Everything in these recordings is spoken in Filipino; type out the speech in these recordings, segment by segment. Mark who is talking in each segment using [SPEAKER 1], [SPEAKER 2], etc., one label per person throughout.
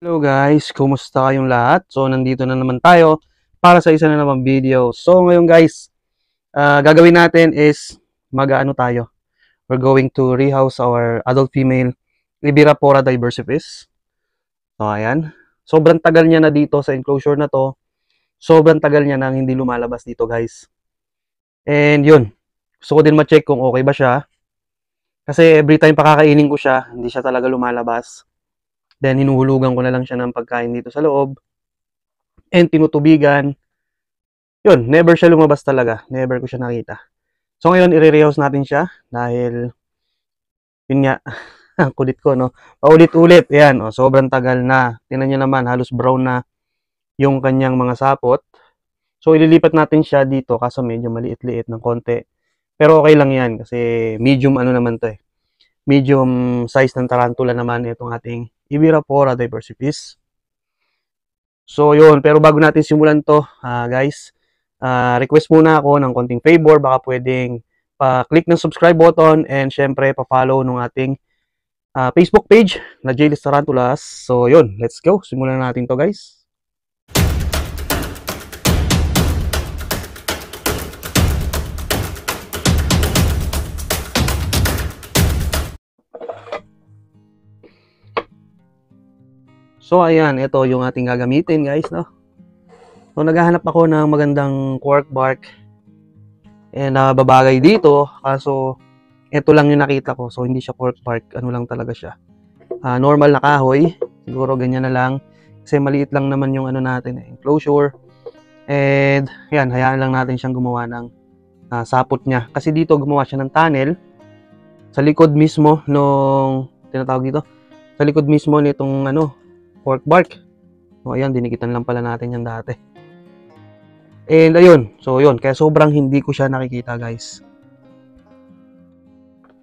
[SPEAKER 1] Hello guys, kumusta kayong lahat? So nandito na naman tayo para sa isa na namang video. So ngayon guys, gagawin natin is mag-ano tayo. We're going to rehouse our adult female Ibirapora diversipes. So ayan, sobrang tagal niya na dito sa enclosure na to. Sobrang tagal niya nang hindi lumalabas dito guys. And yun, gusto ko din ma-check kung okay ba siya. Kasi every time pakakainin ko siya, hindi siya talaga lumalabas. Then hinuhulugan ko na lang siya ng pagkain dito sa loob. And tinutubigan. Yun, never siya lumabas talaga. Never ko siya nakita. So ngayon, i-rehouse natin siya dahil yun nga, ang kulit ko, no? Paulit-ulit, yan, oh, sobrang tagal na. Tingnan nyo naman, halos brown na yung kanyang mga sapot. So ililipat natin siya dito kaso medyo maliit-liit ng konti. Pero okay lang yan kasi medium ano naman to eh. Medium size ng tarantula naman itong ating Ibirapora diversipes. So yun, pero bago natin simulan to, guys, request muna ako ng konting favor, baka pwedeng pa-click ng subscribe button and syempre pa-follow ng ating Facebook page na Jaylis Tarantulas. So yun, let's go, simulan natin to guys. So ayan, ito yung ating gagamitin guys, no? So naghahanap ako ng magandang cork bark and babagay dito, kaso ito lang yung nakita ko. So hindi siya cork bark, ano lang talaga siya. Normal na kahoy, siguro ganyan na lang. Kasi maliit lang naman yung ano natin, enclosure. And yan, hayaan lang natin siyang gumawa ng sapot niya. Kasi dito gumawa siya ng tunnel sa likod mismo nung tinatawag dito. Sa likod mismo nitong ano, cork bark. So ayan, dinikitan lang pala natin yan dati. And ayun, so yun, kaya sobrang hindi ko siya nakikita guys.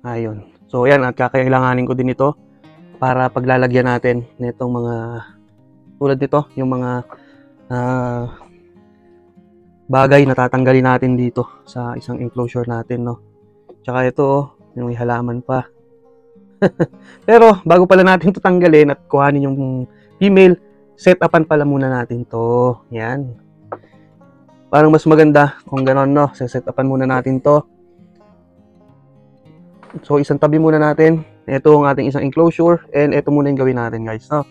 [SPEAKER 1] Ayun. So ayan, at kakailanganin ko din ito para paglalagyan natin nitong mga tulad nito, yung mga bagay na tatanggalin natin dito sa isang enclosure natin, no. Tsaka ito, yung may halaman pa. Pero bago pala natin ito tanggalin at kuhanin yung female, set upan pala muna natin to. Yan. Parang mas maganda kung gano'n, no. Set upan muna natin to. So isang tabi muna natin. Ito ang ating isang enclosure and ito muna yung gawin natin guys, no.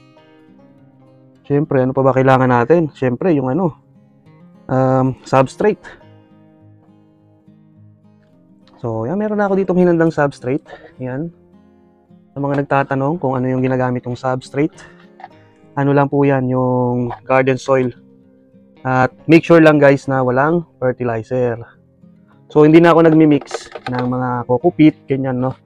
[SPEAKER 1] Siyempre, ano pa ba kailangan natin? Siyempre, yung ano, substrate. So, yan, meron na ako ditong hinandang substrate. Yan. Sa mga nagtatanong kung ano yung ginagamit yung substrate, ano lang po yan, yung garden soil. At make sure lang guys na walang fertilizer. So, hindi na ako nagmi-mix ng mga coco peat, ganyan, no.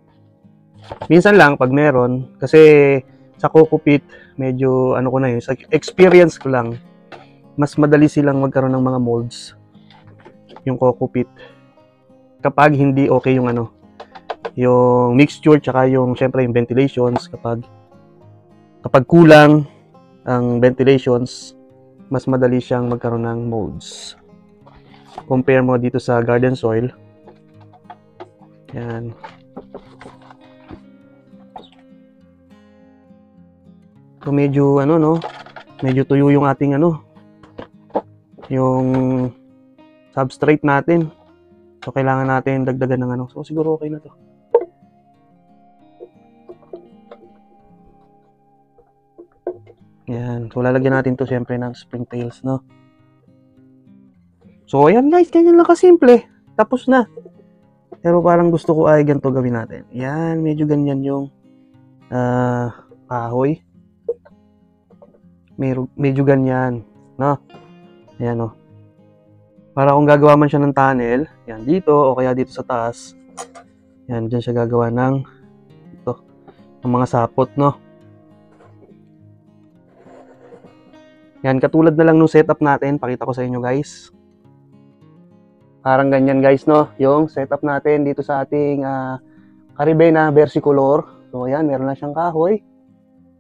[SPEAKER 1] Minsan lang pag meron, kasi sa coco peat, medyo ano ko na yun, sa experience ko lang, mas madali silang magkaroon ng mga molds, yung coco peat. Kapag hindi okay yung ano, yung mixture, tsaka yung syempre yung ventilations, kapag kulang ang ventilations, mas madali siyang magkaroon ng molds. Compare mo dito sa garden soil. Yan. So medyo ano, no, medyo tuyo yung ating ano, yung substrate natin. So kailangan natin dagdagan ng ano. So siguro okay na to. Yan. So lalagyan natin to siyempre ng springtails, no. So ayan guys, ganyan lang kasimple. Tapos na. Pero parang gusto ko ay ganito gawin natin. Yan, medyo ganyan yung kahoy. Medyo ganyan, no. Ayan, no. Para kung gagawa man siya ng tunnel, yan dito o kaya dito sa taas. Yan, diyan siya gagawa ng ito, ng mga sapot, no. Yan, katulad na lang nung setup natin, pakita ko sa inyo guys. Parang ganyan guys, no, yung setup natin dito sa ating Caribena versicolor. So ayan, meron na siyang kahoy.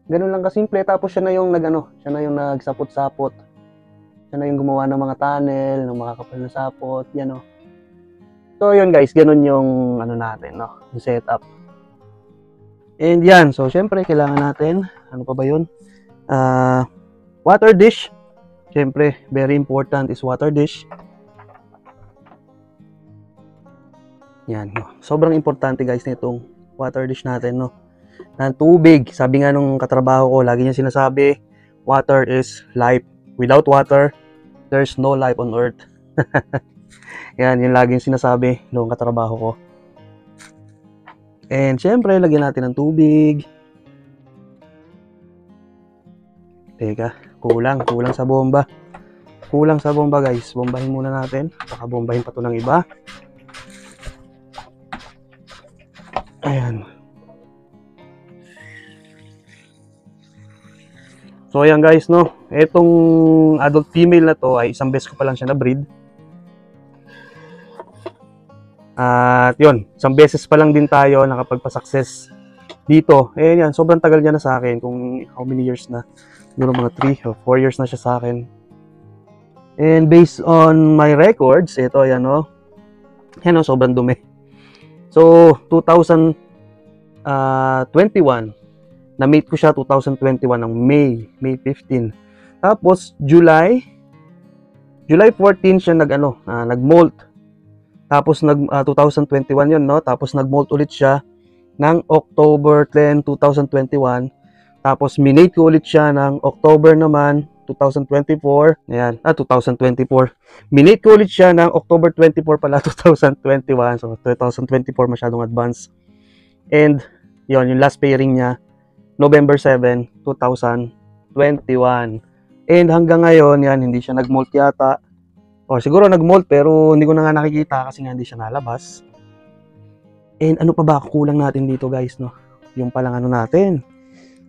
[SPEAKER 1] Ganun lang kasimple, tapos siya na yung siya na yung nagsapot-sapot. Siya na yung gumawa ng mga tunnel, ng mga kapal na sapot, yan, no. So yun guys, ganun yung ano natin, no, yung setup. And yan, so syempre kailangan natin, ano pa ba yun? Water dish. Siyempre, very important is water dish. Yan, no. Sobrang importante guys nitong water dish natin, no. Na tubig. Sabi nga nung katrabaho ko, lagi niya sinasabi, water is life. Without water, there's no life on earth. Yan, yung laging sinasabi nung katrabaho ko. And syempre, lagyan natin ng tubig. Teka, kulang sa bomba. Kulang sa bomba guys. Bombahin muna natin. Baka bombahin pa to ng iba. Ayan. So ayan guys, no. Etong adult female na to ay isang beses ko pa lang siya na breed. At yun, isang beses pa lang din tayo nakapagpa-success dito. Eh yan, sobrang tagal niya na sa akin. Kung how many years na. Siguro mga 3 or 4 years na siya sa akin. And based on my records, ito yan o. Yan o, sobrang dumi. So, 2021, na-meet ko siya 2021 ng May 15. Tapos, July 14 siya nag-molt. Tapos, 2021 yun, no? Tapos, nag-molt ulit siya ng October 10, 2021. Tapos, minate ko ulit siya ng October naman, 2024. Ayan, 2024. Minate ko ulit siya ng October 24 pala, 2021. So, 2024 masyadong advance. And, yon yung last pairing niya, November 7, 2021. And hanggang ngayon, yan, hindi siya nag-molt yata. O, siguro nag-molt pero hindi ko na nga nakikita kasi nga hindi siya nalabas. And ano pa ba kulang natin dito guys, no? Yung palang natin.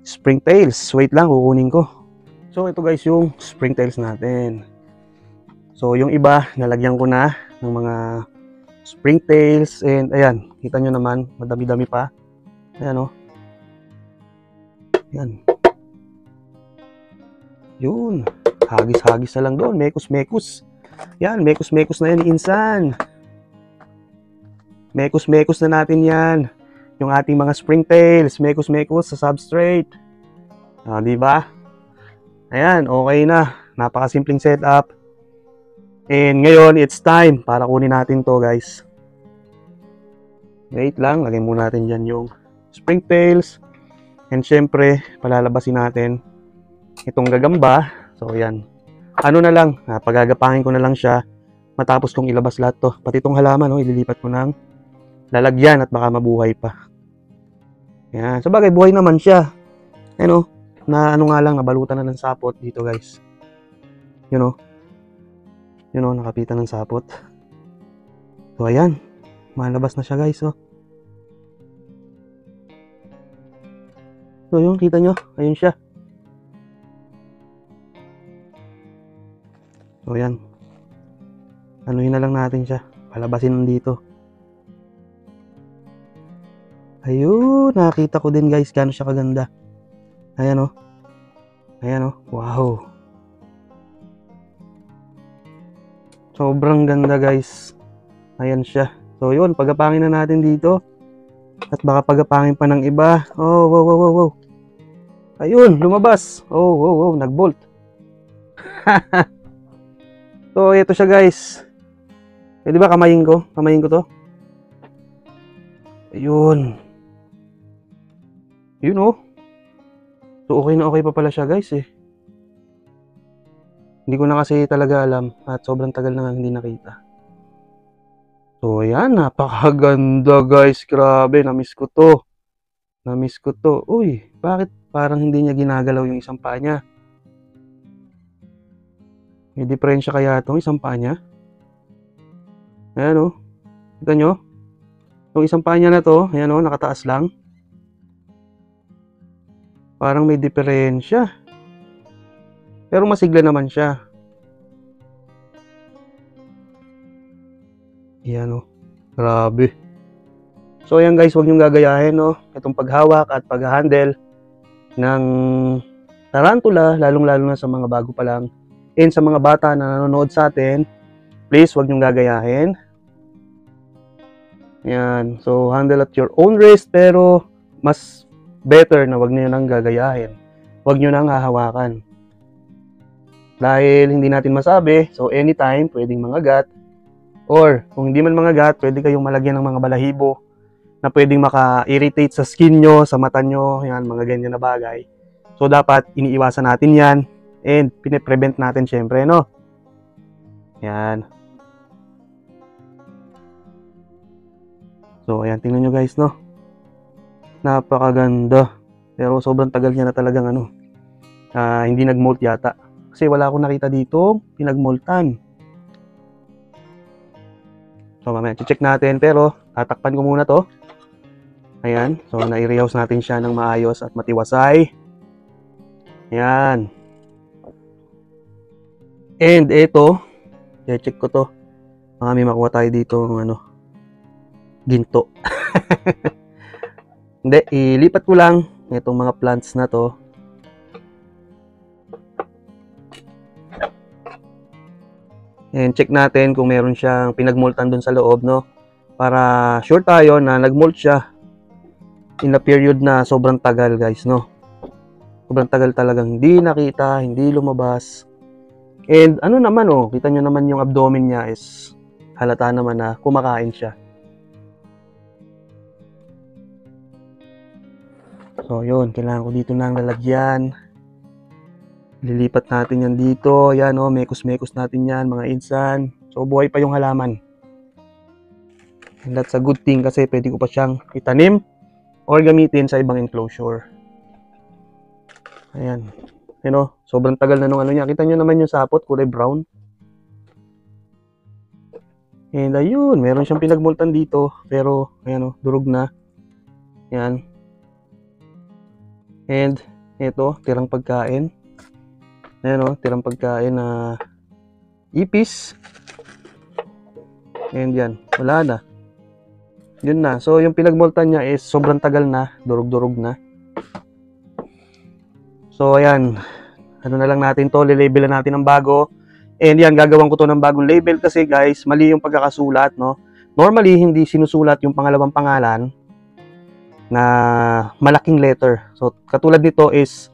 [SPEAKER 1] Springtails. Wait lang, kukunin ko. So, ito guys yung springtails natin. So, yung iba, nalagyan ko na ng mga springtails. And, ayan, kita nyo naman, madami-dami pa. Ayan, o. Ayan. Yun. Hagis-hagis na lang doon. Mekus-mekus. Yan, mekus-mekus na yan, insan. Mekus-mekus na natin yan. Yung ating mga springtails, mekus-mekus sa substrate. Diba? Ayan, okay na. Napakasimpleng setup. And ngayon, it's time para kunin natin to guys. Wait lang, lagay muna natin dyan yung springtails. And syempre, palalabasin natin itong gagamba. So, ayan. Ano na lang, pagagapangin ko na lang siya matapos kong ilabas lahat to. Pati itong halaman, no, ililipat ko ng lalagyan at baka mabuhay pa. Ayan. So, bagay, buhay naman siya. Ayan, na ano nga lang, nabalutan na ng sapot dito guys. Yun o, nakapitan ng sapot. So ayan, malabas na siya guys. So yun, kita nyo, ayun siya. So ayan, anuhin na lang natin siya, palabasin dito. Ayun, nakita ko din guys, gano'n siya kaganda. Ayan o. Ayan o. Wow. Sobrang ganda guys. Ayan siya. So yun, pagapangin na natin dito. At baka pagapangin pa ng iba. Oh, wow. Ayun, lumabas. Oh, wow, nag-bolt. So, ito siya guys. Eh, di ba kamayin ko? Kamayin ko to. Ayun. Yun oh. So, okay na okay pa pala siya guys eh. Hindi ko na kasi talaga alam at sobrang tagal na nga hindi nakita. So, ayan. Napakaganda guys. Grabe. Namiss ko to. Uy, bakit parang hindi niya ginagalaw yung isang paa niya? May diferensya kaya itong isang paa niya? Ayan o. Kita nyo? Itong isang paa niya na to, ayan o, nakataas lang. Parang may diferensya. Pero masigla naman siya. Ayan o. Grabe. So ayan guys, huwag niyong gagayahin no. Itong paghawak at pag-handle ng tarantula, lalong-lalo na sa mga bago pa lang. And sa mga bata na nanonood sa atin, please huwag niyong gagayahin. Ayan. So handle at your own risk, pero mas better na huwag niyo nang gagayahin. huwag nyo nang hahawakan. Dahil hindi natin masabi, so anytime, pwedeng mangagat. Or, kung hindi man mangagat, pwede kayong malagyan ng mga balahibo na pwedeng maka-irritate sa skin nyo, sa mata nyo, yan, mga ganyan na bagay. So, dapat iniiwasan natin yan and pine-prevent natin syempre, no? Yan. So, ayan, tingnan nyo guys, no? Napakaganda. Pero sobrang tagal niya na talagang hindi nag-molt yata. Kasi wala akong nakita dito, pinag-moltan. So, mamaya, check natin. Pero, tatakpan ko muna to. Ayan. So, nai-rehouse natin siya ng maayos at matiwasay. Ayan. And, ito, check ko to. May makuha tayo dito ng ginto. Hindi, ilipat ko lang itong mga plants na to. And check natin kung meron siyang pinagmoltan dun sa loob, no? Para sure tayo na nagmolt siya in a period na sobrang tagal, guys, no? Sobrang tagal talagang hindi nakita, hindi lumabas. And naman, kita nyo naman yung abdomen niya is halata naman na kumakain siya. So, yun. Kailangan ko dito nang lalagyan. Lilipat natin yan dito. Yan, mekos-mekos natin yan, mga insan. So, buhay pa yung halaman. And that's a good thing kasi pwede ko pa siyang itanim or gamitin sa ibang enclosure. Ayan. Sobrang tagal na nung niya. Kita nyo naman yung sapot, kulay brown. And ayun, meron siyang pinagmultan dito. Pero, ayan durog na. Ayan. And, ito, tirang pagkain. Ayan tirang pagkain na ipis. And yan, wala na. Yun na. So, yung pinagmultan niya is sobrang tagal na, durog-durog na. So, ayan. Na lang natin to, lilabel natin ng bago. And yan, gagawin ko to ng bagong label kasi guys, mali yung pagkakasulat, no? Normally, hindi sinusulat yung pangalawang pangalan na malaking letter. So, katulad nito is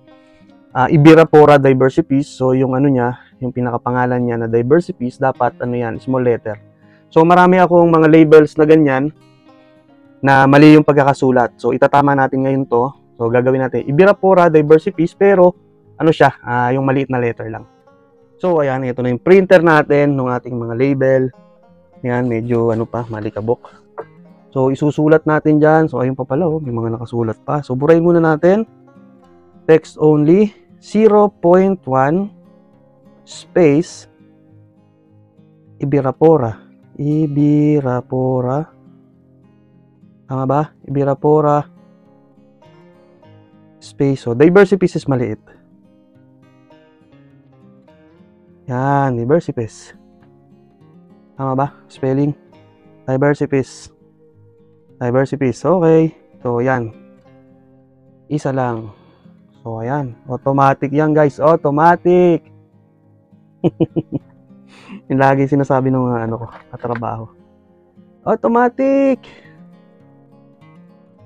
[SPEAKER 1] Ibirapora Diversipis. So, yung niya, yung pinakapangalan niya na Diversipis, dapat yan, small letter. So, marami akong mga labels na ganyan na mali yung pagkakasulat. So, itatama natin ngayon to. So, gagawin natin Ibirapora Diversipis, pero siya, yung maliit na letter lang. So, ayan, ito na yung printer natin ng ating mga label. Ayan, medyo malikabok. So, isusulat natin dyan. So, ayun pa pala, may mga nakasulat pa. So, burahin muna natin. Text only, 0.1 space Ibirapora. Ibirapora. Tama ba? Ibirapora space. So, Diversipis is maliit. Yan, Diversipis. Tama ba? Spelling. Diversipis. Diversipis. Okay. So, yan. Isa lang. So, ayan. Automatic yan, guys. Automatic. Yung lagi sinasabi ng ko, katrabaho. Automatic.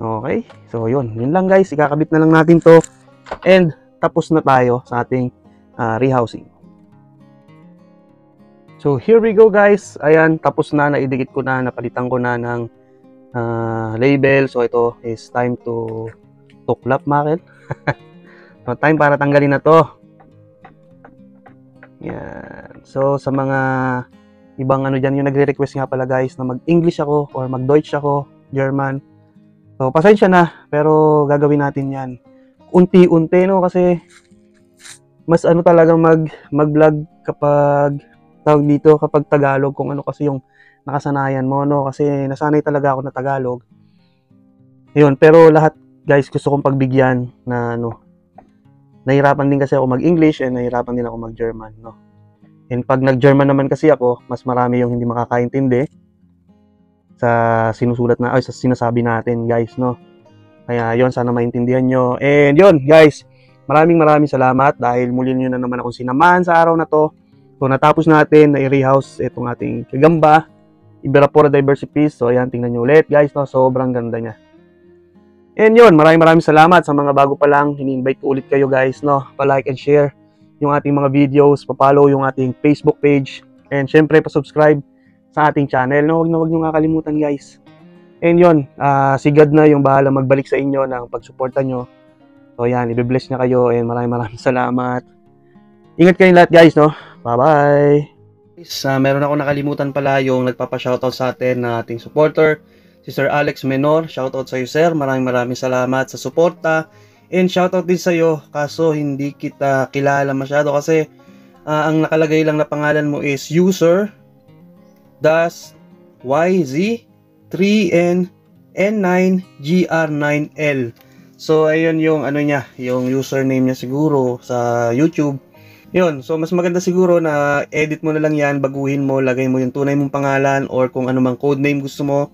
[SPEAKER 1] Okay. So, yun. Yun lang, guys. Ikakabit na lang natin to. And, tapos na tayo sa ating rehousing. So, here we go, guys. Ayan. Tapos na. Naidikit ko na. Napalitan ko na ng label. So, ito is time to tuklap, makil. So, time para tanggalin na to. Yan. So, sa mga ibang dyan, yung nagre-request nga pala, guys, na mag-English ako or mag-Deutsch ako, German. So, pasensya na. Pero, gagawin natin yan. Unti-unti, no? Kasi, mas talagang mag-vlog kapag tawag dito, kapag Tagalog, kung kasi yung nakasanayan mo, no? Kasi nasanay talaga ako na Tagalog. Yun, pero lahat, guys, gusto kong pagbigyan na nahirapan din kasi ako mag-English and nahirapan din ako mag-German, no? And pag nag-German naman kasi ako, mas marami yung hindi makakaintindi sa sinusulat na, sa sinasabi natin, guys, no? Kaya yun, sana maintindihan nyo. And yun, guys, maraming salamat dahil muli nyo na naman akong sinamahan sa araw na to. So, natapos natin na i-rehouse itong ating kagamba, Ibirapora Diversipis. So, ayan, tingnan nyo ulit, guys, no? Sobrang ganda niya. And yun, maraming salamat sa mga bago pa lang. Ini-invite ko ulit kayo guys, no? Pa-like and share yung ating mga videos, pa-follow yung ating Facebook page, and syempre pa-subscribe sa ating channel. No, wag nyo nga kalimutan guys. And yun, si God na yung bahala magbalik sa inyo ng pagsuporta nyo. So yan, i-bless niya kayo, and maraming salamat. Ingat kayong lahat guys, no? Bye-bye! Meron ako nakalimutan pala yung nagpapa-shoutout sa atin na ating supporter, si Sir Alex Menor. Shoutout sa iyo sir, maraming salamat sa suporta. And shoutout din sa iyo, kaso hindi kita kilala masyado kasi ang nakalagay lang na pangalan mo is user YZ3N N9GR9L. So ayun yung ano niya, yung username niya siguro sa YouTube. Yun, so mas maganda siguro na edit mo na lang yan, baguhin mo, lagay mo yung tunay mong pangalan or kung ano mang codename gusto mo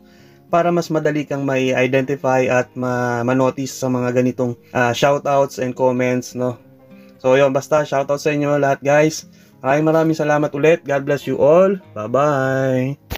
[SPEAKER 1] para mas madali kang may identify at ma-notice sa mga ganitong shoutouts and comments, no? So yun, basta shoutout sa inyo lahat guys. Maraming salamat ulit. God bless you all. Bye-bye!